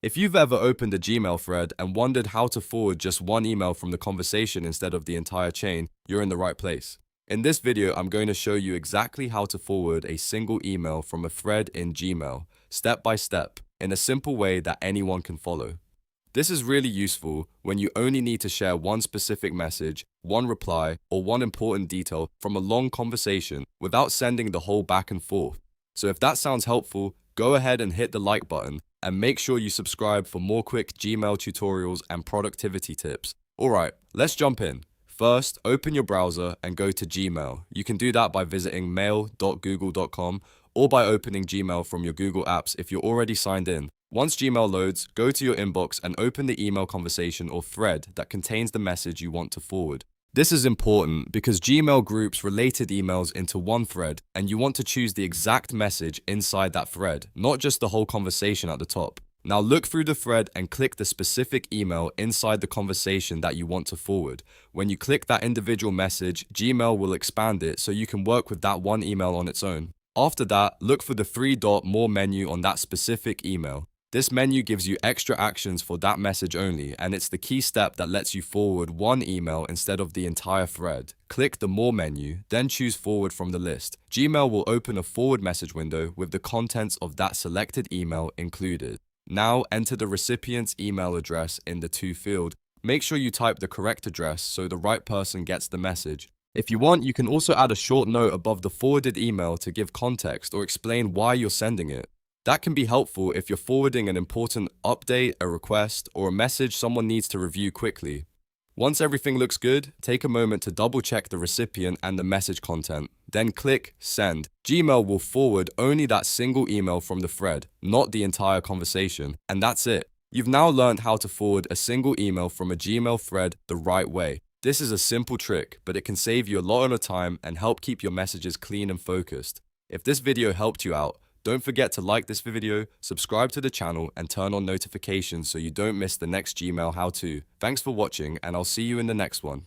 If you've ever opened a Gmail thread and wondered how to forward just one email from the conversation instead of the entire chain, you're in the right place. In this video, I'm going to show you exactly how to forward a single email from a thread in Gmail, step by step, in a simple way that anyone can follow. This is really useful when you only need to share one specific message, one reply, or one important detail from a long conversation without sending the whole back and forth. So if that sounds helpful, go ahead and hit the like button and make sure you subscribe for more quick Gmail tutorials and productivity tips. Alright, let's jump in. First, open your browser and go to Gmail. You can do that by visiting mail.google.com or by opening Gmail from your Google apps if you're already signed in. Once Gmail loads, go to your inbox and open the email conversation or thread that contains the message you want to forward. This is important because Gmail groups related emails into one thread, and you want to choose the exact message inside that thread, not just the whole conversation at the top. Now look through the thread and click the specific email inside the conversation that you want to forward. When you click that individual message, Gmail will expand it so you can work with that one email on its own. After that, look for the three-dot More menu on that specific email. This menu gives you extra actions for that message only, and it's the key step that lets you forward one email instead of the entire thread. Click the More menu, then choose Forward from the list. Gmail will open a forward message window with the contents of that selected email included. Now enter the recipient's email address in the To field. Make sure you type the correct address so the right person gets the message. If you want, you can also add a short note above the forwarded email to give context or explain why you're sending it. That can be helpful if you're forwarding an important update, a request, or a message someone needs to review quickly. Once everything looks good, take a moment to double check the recipient and the message content. Then click Send. Gmail will forward only that single email from the thread, not the entire conversation. And that's it. You've now learned how to forward a single email from a Gmail thread the right way. This is a simple trick, but it can save you a lot of time and help keep your messages clean and focused. If this video helped you out, don't forget to like this video, subscribe to the channel, and turn on notifications so you don't miss the next Gmail how-to. Thanks for watching, and I'll see you in the next one.